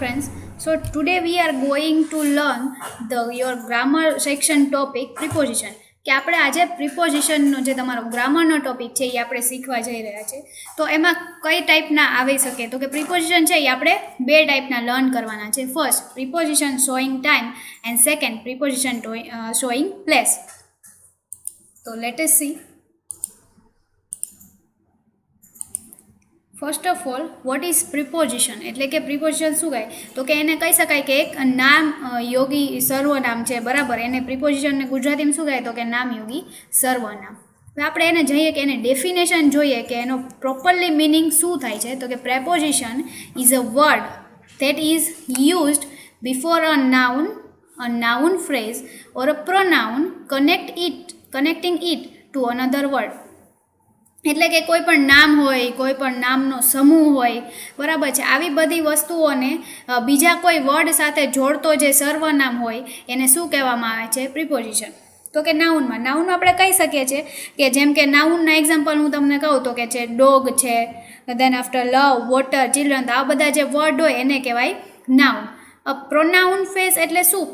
friends. So today we are going to learn your grammar section topic preposition. કે આપણે આજે પ્રિપોઝિશનનો જે તમારો ગ્રામરનો ટોપિક છે એ આપણે શીખવા જઈ રહ્યા છે. તો એમાં કઈ ટાઈપના આવી શકે તો કે પ્રિપોઝિશન છે એ આપણે બે ટાઈપના લર્ન કરવાના છે. First preposition showing time and second preposition showing place. તો let us see. First of all what is preposition એટલે કે પ્રિપોઝિશન શું કહે તો કે એને કહી શકાય કે એક નામ યોગી સર્વનામ છે, બરાબર. એને પ્રિપોઝિશનને ગુજરાતીમાં શું કહે તો કે નામ યોગી સર્વનામ. હવે આપણે એને જઈએ કે એને ડેફિનેશન જોઈએ કે એનો પ્રોપરલી મિનિંગ શું થાય છે. તો કે preposition is a word that is used before a noun phrase or a pronoun connecting it to another word. એટલે કે કોઈ પણ નામ હોય, કોઈ પણ નામનો સમૂહ હોય, બરાબર છે. આવી બધી વસ્તુઓને બીજા કોઈ વર્ડ સાથે જોડતો જે સર્વનામ હોય એને શું કહેવામાં આવે છે? પ્રિપોઝિશન. તો કે નાઉનમાં આપણે કહી શકીએ છીએ કે જેમ કે નાઉનના એક્ઝામ્પલ હું તમને કહું તો કે છે ડોગ છે, દેન આફ્ટર લવ, વોટર, ચિલ્ડ્રન, આ બધા જે વર્ડ હોય એને કહેવાય નાઉન. પ્રોનાઉન ફ્રેઝ એટલે શું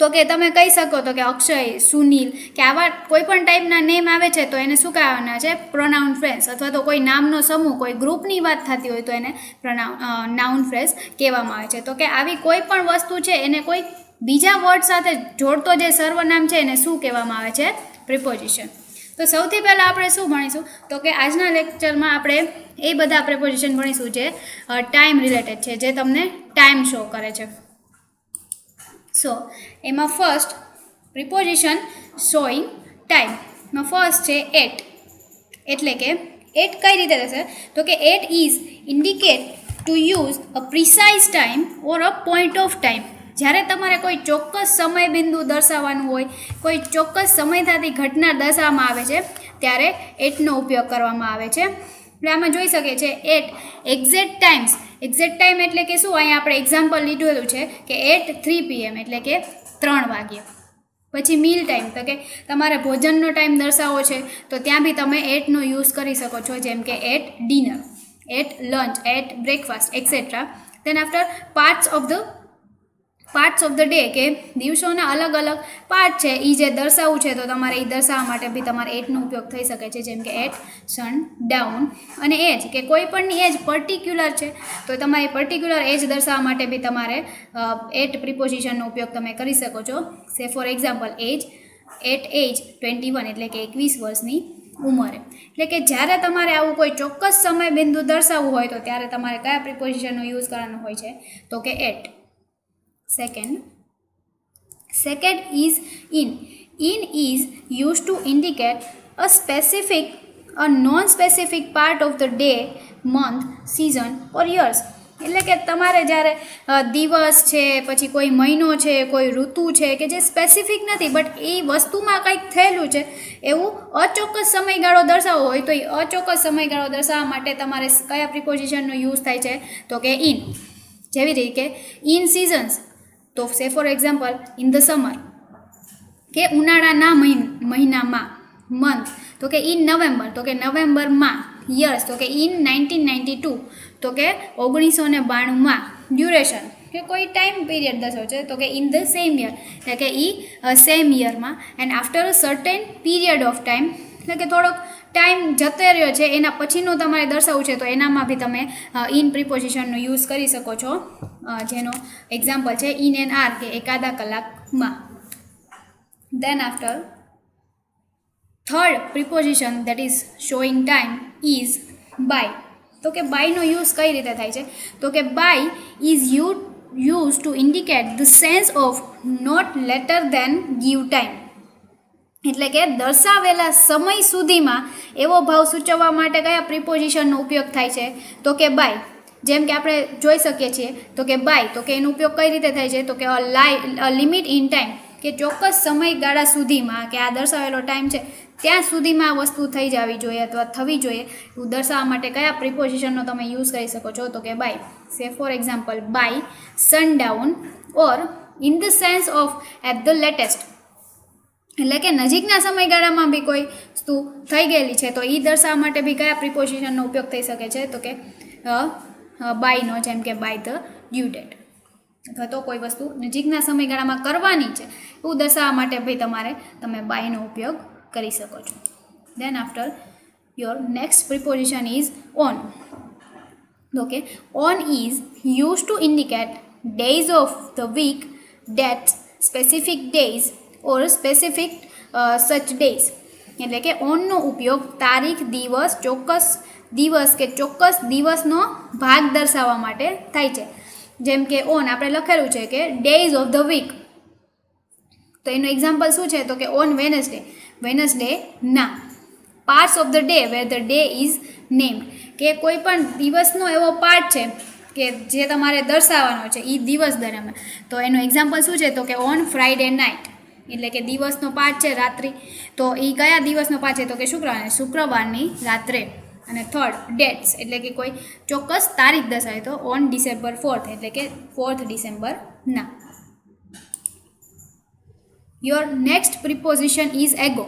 તો કે તમે કહી શકો તો કે અક્ષય, સુનિલ કે આવા કોઈ પણ ટાઈપના નેમ આવે છે તો એને શું કહેવાના છે? Pronoun phrase. અથવા તો કોઈ નામનો સમૂહ, કોઈ ગ્રુપની વાત થતી હોય તો એને નાઉન ફ્રેઝ કહેવામાં આવે છે. તો કે આવી કોઈ પણ વસ્તુ છે એને કોઈ બીજા વર્ડ સાથે જોડતો જે સર્વનામ છે એને શું કહેવામાં આવે છે? પ્રિપોઝિશન. તો સૌથી પહેલાં આપણે શું ભણીશું તો કે આજના લેક્ચરમાં આપણે એ બધા પ્રિપોઝિશન ભણીશું જે ટાઈમ રિલેટેડ છે, જે તમને ટાઈમ શો કરે છે. સો એમાં ફર્સ્ટ પ્રિપોઝિશન શોઈંગ ટાઈમ માં ફર્સ્ટ છે એટ. એટલે કે એટ કઈ રીતે થશે તો કે at is indicate to use a precise time or a point of time. જ્યારે તમારે કોઈ ચોક્કસ સમય બિંદુ દર્શાવવાનું હોય, કોઈ ચોક્કસ સમય થતી ઘટના દર્શાવવામાં આવે છે ત્યારે એટનો ઉપયોગ કરવામાં આવે છે. આપણે આમાં જોઈ શકીએ છીએ at exact times. Exact time એટલે કે શું? અહીંયા આપણે એક્ઝામ્પલ લીધેલું છે કે એટ 3 PM એટલે કે 3 વાગ્યે. પછી મીલ ટાઈમ તો કે તમારે ભોજનનો ટાઈમ દર્શાવવો છે તો ત્યાં બી તમે એટનો યુઝ કરી શકો છો, જેમ કે at dinner, at lunch, at breakfast etcetera. Then after parts of the day કે દિવસોના અલગ અલગ પાર્ટ છે એ જે દર્શાવવું છે તો તમારે એ દર્શાવવા માટે બી તમારે એટનો ઉપયોગ થઈ શકે છે, જેમ કે એટ સન ડાઉન. અને એજ કે કોઈ પણની એજ પર્ટિક્યુલર છે તો તમારે પર્ટિક્યુલર એજ દર્શાવવા માટે બી તમારે એટ પ્રિપોઝિશનનો ઉપયોગ તમે કરી શકો છો. સે ફોર એક્ઝામ્પલ એટ એજ 21 એટલે કે 21 વર્ષની ઉંમરે. એટલે કે જ્યારે તમારે આવું કોઈ ચોક્કસ સમય બિંદુ દર્શાવવું હોય તો ત્યારે તમારે કયા પ્રિપોઝિશનનો યુઝ કરવાનો હોય છે તો કે at. Second is in. In is used to indicate a non-specific part of the day, month, season or years. એટલે કે તમારે જ્યારે દિવસ છે, પછી કોઈ મહિનો છે, કોઈ ઋતુ છે કે જે સ્પેસિફિક નથી બટ એ વસ્તુમાં કંઈક થયેલું છે એવું અચોક્કસ સમયગાળો દર્શાવવો હોય તો એ અચોક્કસ સમયગાળો દર્શાવવા માટે તમારે કયા પ્રિપોઝિશનનો યુઝ થાય છે તો કે ઇન. જેવી રીતે ઇન સિઝન્સ તો સે for example in the summer કે ઉનાળાના મહિનામાં. મંથ તો કે ઇન નવેમ્બર તો કે નવેમ્બરમાં. યર્સ તો કે ઇન 1992 તો કે 1992માં. ડ્યુરેશન કે કોઈ ટાઈમ પીરિયડ દર્શાવે છે તો કે ઇન ધ સેમ યર એટલે કે સેમ યરમાં. And after a certain period of time એટલે કે થોડોક ટાઈમ જતો રહ્યો છે એના પછીનું તમારે દર્શાવવું છે તો એનામાં બી તમે ઇન પ્રિપોઝિશનનો યુઝ કરી શકો છો, જેનો એક્ઝામ્પલ છે ઇન એન આર કે એકાદા કલાકમાં. Then after third preposition that is showing time is by. તો કે બાયનો યુઝ કઈ રીતે થાય છે તો કે by is use to indicate the sense of not later than give time. એટલે કે દર્શાવેલા સમય સુધીમાં એવો ભાવ સૂચવવા માટે કયા પ્રિપોઝિશનનો ઉપયોગ થાય છે તો કે બાય. જેમ કે આપણે જોઈ શકીએ છીએ તો કે બાય તો કે એનો ઉપયોગ કઈ રીતે થાય છે તો કે અ લિમિટ ઇન ટાઈમ કે ચોક્કસ સમયગાળા સુધીમાં કે આ દર્શાવેલો ટાઈમ છે ત્યાં સુધીમાં આ વસ્તુ થઈ જવી જોઈએ અથવા થવી જોઈએ એવું દર્શાવવા માટે કયા પ્રિપોઝિશનનો તમે યુઝ કરી શકો છો તો કે by. Say for example by sundown or in the sense of at the latest. એટલે કે નજીકના સમયગાળામાં બી કોઈ વસ્તુ થઈ ગયેલી છે તો એ દર્શાવવા માટે બી કયા પ્રિપોઝિશનનો ઉપયોગ થઈ શકે છે તો કે બાયનો, જેમ કે બાય ધ ડ્યુ ડેટ, અથવા તો કોઈ વસ્તુ નજીકના સમયગાળામાં કરવાની છે એવું દર્શાવવા માટે ભાઈ તમે બાયનો ઉપયોગ કરી શકો છો. Then after your next preposition is on. Okay, on is use to indicate days of the week, dates, specific days or specific such days. એટલે કે ઓનનો ઉપયોગ તારીખ, દિવસ, ચોક્કસ દિવસ કે ચોક્કસ દિવસનો ભાગ દર્શાવવા માટે થાય છે. જેમ કે ઓન આપણે લખેલું છે કે ડેઝ ઓફ ધ વીક, તો એનું એક્ઝામ્પલ શું છે તો કે ઓન વેનસડે ના. Parts of the day where the day is named, કે કોઈ પણ દિવસનો એવો પાર્ટ છે કે જે તમારે દર્શાવવાનો છે એ દિવસ દરમિયાન, તો એનું એક્ઝામ્પલ શું છે તો કે ઓન ફ્રાઈડે નાઇટ, એટલે કે દિવસનો પાર્ટ છે રાત્રિ, તો એ કયા દિવસનો પાર્ટ છે તો કે શુક્રવારની રાત્રે. અને થર્ડ ડેટ્સ, એટલે કે કોઈ ચોક્કસ તારીખ દર્શાવે, તો ઓન ડિસેમ્બર 4th, એટલે કે 4th ડિસેમ્બર ના. Your next preposition is ago.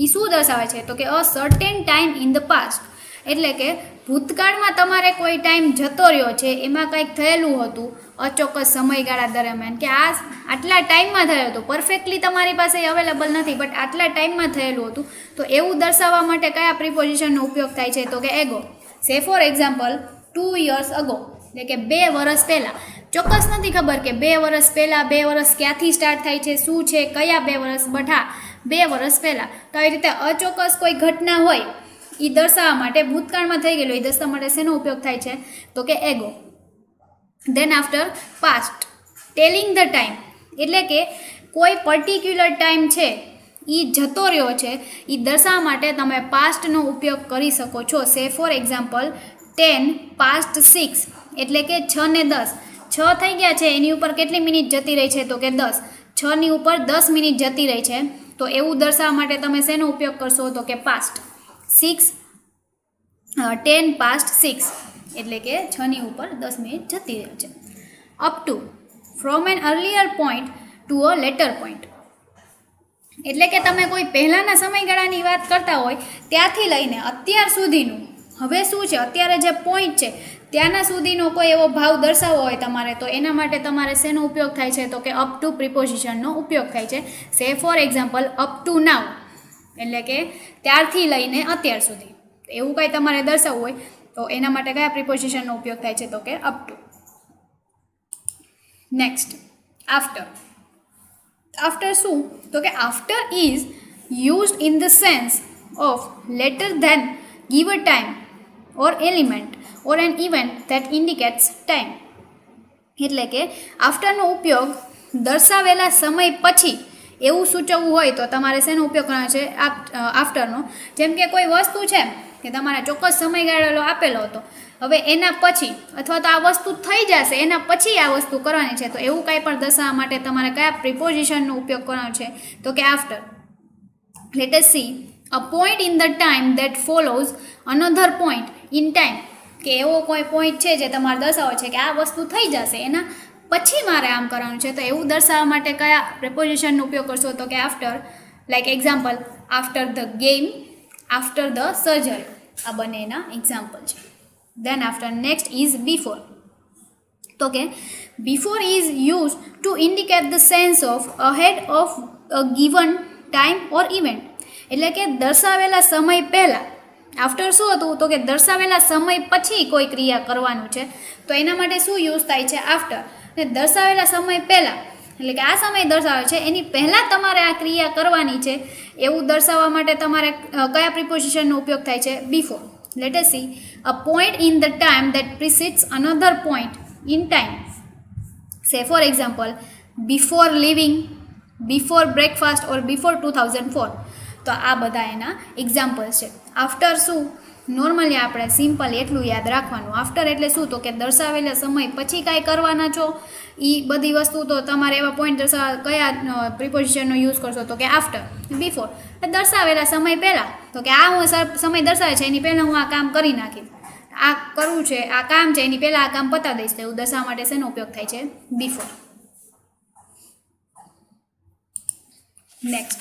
એ શું દર્શાવે છે તો કે a certain time in the past, એટલે કે ભૂતકાળમાં તમારે કોઈ ટાઈમ જતો રહ્યો છે, એમાં કંઈક થયેલું હતું અચોક્કસ સમયગાળા દરમિયાન, કે આટલા ટાઈમમાં થયેલું હતું, પરફેક્ટલી તમારી પાસે અવેલેબલ નથી બટ આટલા ટાઈમમાં થયેલું હતું, તો એવું દર્શાવવા માટે કયા પ્રિપોઝિશનનો ઉપયોગ થાય છે તો કે એગો. સે ફોર એક્ઝામ્પલ 2 years ago, એટલે કે 2 વર્ષ પહેલાં. ચોક્કસ નથી ખબર કે 2 વર્ષ પહેલાં, 2 વર્ષ ક્યાંથી સ્ટાર્ટ થાય છે, શું છે, કયા 2 વર્ષ, બટ હા 2 વર્ષ પહેલાં. તો આવી રીતે અચોક્કસ કોઈ ઘટના હોય એ દર્શાવવા માટે, ભૂતકાળમાં થઈ ગયેલું એ દર્શાવવા માટે શેનો ઉપયોગ થાય છે તો કે ago. Then after past, telling the time, એટલે કે કોઈ પર્ટિક્યુલર ટાઈમ છે એ જતો રહ્યો છે એ દર્શાવવા માટે તમે પાસ્ટનો ઉપયોગ કરી શકો છો. સે ફોર એક્ઝામ્પલ 10 past 6, એટલે કે 6 ને 10, 6 થઈ ગયા છે, એની ઉપર કેટલી મિનિટ જતી રહી છે તો કે 10, 6 ની ઉપર 10 મિનિટ જતી રહી છે, તો એવું દર્શાવવા માટે તમે શેનો ઉપયોગ કરશો તો કે પાસ્ટ. 10 past 6, એટલે કે 6 ની ઉપર 10 મિનિટ જતી રહે છે. Up to, from an earlier point to a later point, એટલે કે તમે કોઈ પહેલાંના સમયગાળાની વાત કરતા હોય ત્યાંથી લઈને અત્યાર સુધીનું, હવે શું છે અત્યારે જે પોઈન્ટ છે ત્યાંના સુધીનો કોઈ એવો ભાવ દર્શાવવો હોય તમારે, તો એના માટે તમારે શેનો ઉપયોગ થાય છે તો કે અપ ટુ પ્રિપોઝિશનનો ઉપયોગ થાય છે. Say for example up to નાવ, એટલે કે ત્યારથી લઈને અત્યાર સુધી, એવું કંઈ તમારે દર્શાવવું હોય તો એના માટે કયા પ્રિપોઝિશનનો ઉપયોગ થાય છે તો કે up to. Next after. After શું તો કે after is used in the sense of later than give a time or element or an event that indicates time, એટલે કે આફ્ટરનો ઉપયોગ દર્શાવેલા સમય પછી એવું સૂચવવું હોય તો તમારે શેનો ઉપયોગ કરવાનો છે આફ્ટરનો. જેમ કે કોઈ વસ્તુ છે કે તમારે ચોક્કસ સમયગાળો આપેલો હતો, હવે એના પછી અથવા તો આ વસ્તુ થઈ જશે એના પછી આ વસ્તુ કરવાની છે, તો એવું કાંઈ પણ દર્શાવવા માટે તમારે કયા પ્રિપોઝિશનનો ઉપયોગ કરવાનો છે તો કે after. Late us see a point in the time that follows another point in time, કે એવો કોઈ પોઈન્ટ છે જે તમારે દર્શાવો છે કે આ વસ્તુ થઈ જશે એના પછી મારે આમ કરવાનું છે, તો એવું દર્શાવવા માટે કયા પ્રિપોઝિશનનો ઉપયોગ કરશો તો કે after. Like example after the game, after the surgery, આ બંને એના એક્ઝામ્પલ છે. Then after next is before. તો કે before is use to indicate the sense of ahead of a given time or event, એટલે કે દર્શાવેલા સમય પહેલાં. આફ્ટર શું હતું તો કે દર્શાવેલા સમય પછી કોઈ ક્રિયા કરવાનું છે, તો એના માટે શું યુઝ થાય છે આફ્ટર. ને દર્શાવેલા સમય પહેલાં, એટલે કે આ સમય દર્શાવે છે એની પહેલાં તમારે આ ક્રિયા કરવાની છે, એવું દર્શાવવા માટે તમારે કયા પ્રિપોઝિશનનો ઉપયોગ થાય છે before. Let us see a point in the time that precedes another point in time. Say for example before living, before breakfast or before 2004. તો આ બધા એના એક્ઝામ્પલ્સ છે. આફ્ટર શું નોર્મલી આપણે સિમ્પલ એટલું યાદ રાખવાનું, આફ્ટર એટલે શું તો કે દર્શાવેલા સમય પછી કાંઈ કરવાના છો, એ બધી વસ્તુ તો તમારે એવા પોઈન્ટ દર્શાવવા કયા પ્રિપોઝિશનનો યુઝ કરશો તો કે આફ્ટર. બિફોર દર્શાવેલા સમય પહેલાં, તો કે આ હું સમય દર્શાવે છે એની પહેલાં હું આ કામ કરી નાખીશ, આ કરવું છે આ કામ છે એની પહેલાં આ કામ પતાવી દઈશ, તો એવું દર્શાવવા માટે શેનો ઉપયોગ થાય છે before. Next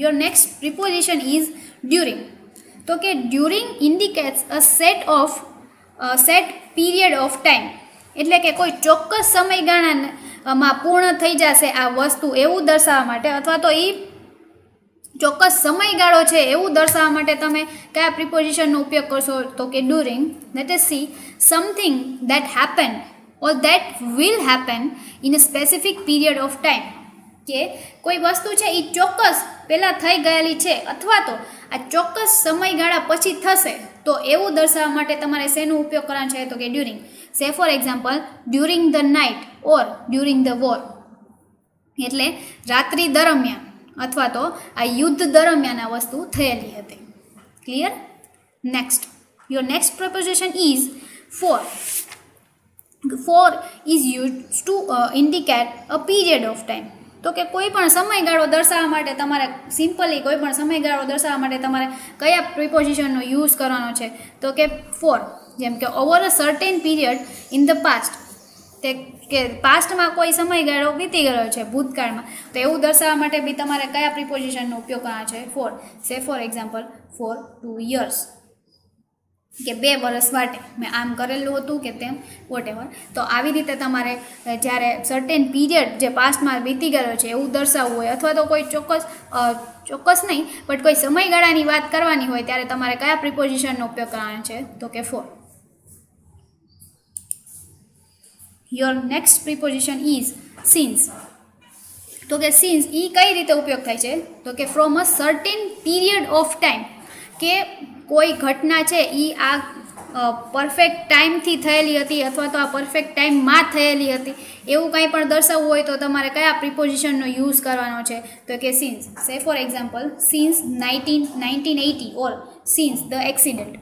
your next preposition is during. તો કે during indicates a set period of time, એટલે કે કોઈ ચોક્કસ સમયગાળામાં પૂર્ણ થઈ જશે આ વસ્તુ એવું દર્શાવવા માટે, અથવા તો એ ચોક્કસ સમયગાળો છે એવું દર્શાવવા માટે તમે કયા પ્રિપોઝિશનનો ઉપયોગ કરશો? તો કે during. Late us C something that happen or that will happen in a specific period of time. કે કોઈ વસ્તુ છે એ ચોક્કસ પહેલાં થઈ ગયેલી છે અથવા તો આ ચોક્કસ સમયગાળા પછી થશે, તો એવું દર્શાવવા માટે તમારે શેનો ઉપયોગ કરવાનો છે? તો કે ડ્યુરિંગ. સે for example during the night or during the war. એટલે રાત્રિ દરમિયાન અથવા તો આ યુદ્ધ દરમિયાન આ વસ્તુ થયેલી હતી. Clear? Next, your next preposition is for. For is use to indicate a period of time. તો કે કોઈ પણ સમયગાળો દર્શાવવા માટે તમારે સિમ્પલી કોઈ પણ સમયગાળો દર્શાવવા માટે તમારે કયા પ્રિપોઝિશનનો યુઝ કરવાનો છે? તો કે ફોર. જેમ કે over a certain period in the past. તે કે પાસ્ટમાં કોઈ સમયગાળો વીતી ગયો છે ભૂતકાળમાં, તો એવું દર્શાવવા માટે બી તમારે કયા પ્રિપોઝિશનનો ઉપયોગ કરવાનો છે? ફોર. સે ફોર એક્ઝામ્પલ ફોર 2 years. કે 2 વર્ષ માટે મેં આમ કરેલું હતું કે તેમ વોટેવર. તો આવી રીતે તમારે જ્યારે સર્ટેન પીરિયડ જે પાસ્ટમાં વીતી ગયો છે એવું દર્શાવવું હોય, અથવા તો કોઈ ચોક્કસ નહીં બટ કોઈ સમયગાળાની વાત કરવાની હોય, ત્યારે તમારે કયા પ્રિપોઝિશનનો ઉપયોગ કરવાનો છે? તો કે for. Your next preposition is since. તો કે સિન્સ એ કઈ રીતે ઉપયોગ થાય છે? તો કે from a certain period of time. કે કોઈ ઘટના છે એ આ પરફેક્ટ ટાઈમથી થયેલી હતી અથવા તો આ પરફેક્ટ ટાઈમમાં થયેલી હતી, એવું કંઈ પણ દર્શાવવું હોય તો તમારે કયા પ્રિપોઝિશનનો યુઝ કરવાનો છે? તો કે સિન્સ. સે for example since 1980 or since the accident.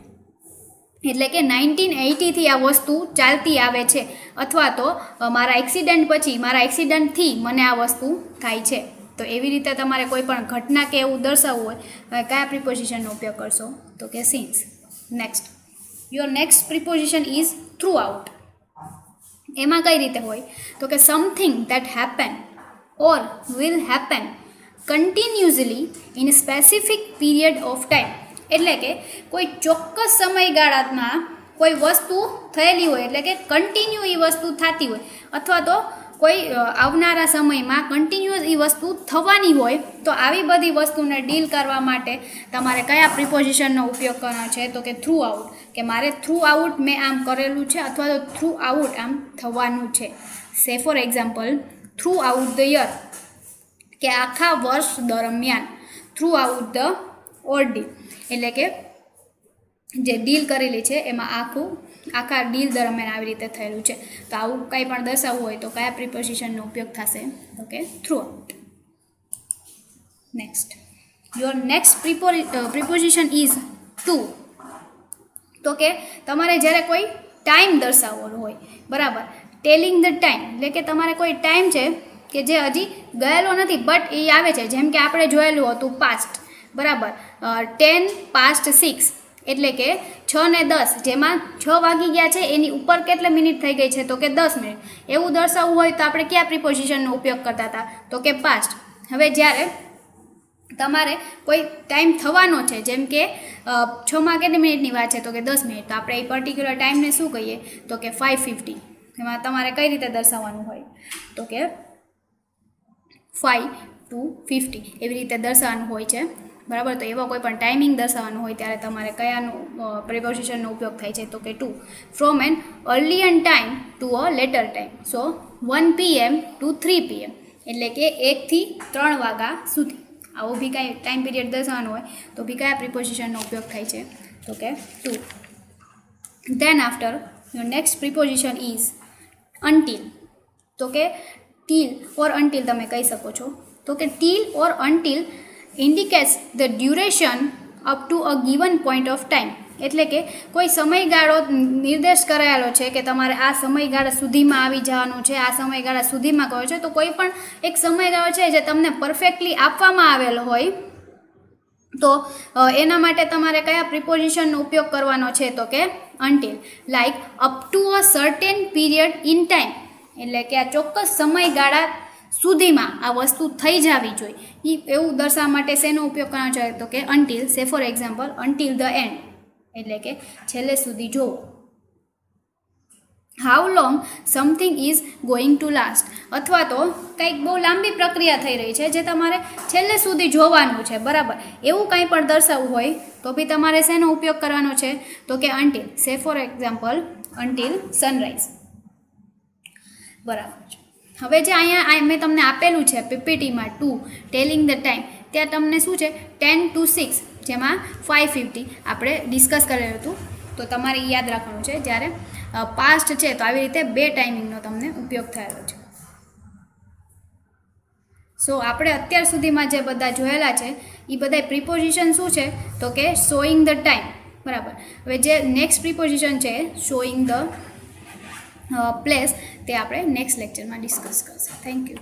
એટલે કે 1980થી આ વસ્તુ ચાલતી આવે છે, અથવા તો મારા એક્સિડન્ટથી મને આ વસ્તુ થાય છે. તો એવી રીતે તમારે કોઈ પણ ઘટના કે એવું દર્શાવવું હોય, કયા પ્રિપોઝિશનનો ઉપયોગ કરશો? તો કે since. Next, your next preposition is through out. એમાં કઈ રીતે હોય? તો કે something that happen or will happen continuously in specific period of time. એટલે કે કોઈ ચોક્કસ સમયગાળામાં કોઈ વસ્તુ થયેલી હોય, એટલે કે કન્ટિન્યુ એ વસ્તુ થતી હોય, અથવા તો કોઈ આવનારા સમયમાં કન્ટિન્યુઅસ એ વસ્તુ થવાની હોય, તો આવી બધી વસ્તુને ડીલ કરવા માટે તમારે કયા પ્રિપોઝિશનનો ઉપયોગ કરવાનો છે? તો કે થ્રુ આઉટ. કે મારે થ્રુ આઉટ મેં આમ કરેલું છે અથવા તો થ્રુ આઉટ આમ થવાનું છે. Say for example throughout the year. કે આખા વર્ષ દરમિયાન. Throughout the ordeal. એટલે કે જે ડીલ કરેલી છે એમાં આખા ડીલ દરમિયાન આવી રીતે થયેલું છે. તો આવું કંઈ પણ દર્શાવવું હોય તો કયા પ્રિપોઝિશનનો ઉપયોગ થશે? તો કે throughout. Next, your next preposition is to. તો કે તમારે જ્યારે કોઈ ટાઈમ દર્શાવવાનો હોય, બરાબર, ટેલિંગ ધ ટાઈમ. એટલે કે તમારે કોઈ ટાઈમ છે કે જે હજી ગયેલો નથી બટ એ આવે છે. જેમ કે આપણે જોયેલું હતું પાસ્ટ, બરાબર, 10:06. એટલે કે 6:10, જેમાં 6 વાગી ગયા છે એની ઉપર કેટલી મિનિટ થઈ ગઈ છે? તો કે 10 મિનિટ. એવું દર્શાવવું હોય તો આપણે કયા પ્રિપોઝિશનનો ઉપયોગ કરતા હતા? તો કે પાસ્ટ. હવે જ્યારે તમારે કોઈ ટાઈમ થવાનો છે, જેમ કે 6માં કેટલી મિનિટની વાત છે? તો કે 10 મિનિટ. તો આપણે એ પર્ટિક્યુલર ટાઈમને શું કહીએ? તો કે 5:50. એમાં તમારે કઈ રીતે દર્શાવવાનું હોય? તો કે 5 to 50 એવી રીતે દર્શાવવાનું હોય છે, બરાબર. તો એવો કોઈ પણ ટાઈમિંગ દર્શાવવાનું હોય ત્યારે તમારે કયાનું પ્રિપોઝિશનનો ઉપયોગ થાય છે? તો કે to. From an earlier time to a later time. So 1 PM to 3 PM. એટલે કે 1 થી 3 વાગ્યા સુધી. આવો બી કાંઈ ટાઈમ પીરિયડ દર્શાવવાનો હોય તો બી કયા પ્રિપોઝિશનનો ઉપયોગ થાય છે? તો કે to. Then after your next preposition is until. તો કે ટીલ ઓર અનટિલ તમે કહી શકો છો. તો કે till or until indicates the duration up to a given point of time. એટલે કે કોઈ સમયગાળો નિર્દેશ કરાયેલો છે કે તમારે આ સમયગાળા સુધીમાં આવી જવાનું છે, આ સમયગાળા સુધીમાં કહો છે. તો કોઈ પણ એક સમયગાળો છે જે તમને પરફેક્ટલી આપવામાં આવેલો હોય, તો એના માટે તમારે કયા પ્રિપોઝિશનનો ઉપયોગ કરવાનો છે? તો કે until. Like up to a certain period in time. એટલે કે આ ચોક્કસ સમયગાળા સુધીમાં આ વસ્તુ થઈ જવી જોઈએ, એવું દર્શાવવા માટે શેનો ઉપયોગ કરવાનો છે? તો કે અનટિલ. સે for example until the and. એટલે કે છેલ્લે સુધી જોવો. How long something is going to last, અથવા તો કંઈક બહુ લાંબી પ્રક્રિયા થઈ રહી છે જે તમારે છેલ્લે સુધી જોવાનું છે, બરાબર, એવું કંઈ પણ દર્શાવવું હોય તો બી તમારે શેનો ઉપયોગ કરવાનો છે, તો કે અન્ટિલ. સે ફોર એક્ઝામ્પલ અન્ટિલ સનરાઈઝ, બરાબર છે. હવે જે અહીંયા મેં તમને આપેલું છે પીપીટીમાં 2 ટેલિંગ ધ ટાઈમ, ત્યાં તમને શું છે 10 to 6, જેમાં 5:50 આપણે ડિસ્કસ કરેલું હતું, તો તમારે ઈ યાદ રાખવાનું છે. જ્યારે પાસ્ટ છે તો આવી રીતે 2 ટાઈમિંગનો તમને ઉપયોગ થયેલો છે. સો આપણે અત્યાર સુધીમાં જે બધા જોયેલા છે એ બધા પ્રિપોઝિશન શું છે, તો કે શોઈંગ ધ ટાઈમ, બરાબર. હવે જે નેક્સ્ટ પ્રિપોઝિશન છે શોઈંગ ધ પ્લેસ, તે આપણે નેક્સ્ટ લેક્ચરમાં ડિસ્કસ કરશું. Thank you.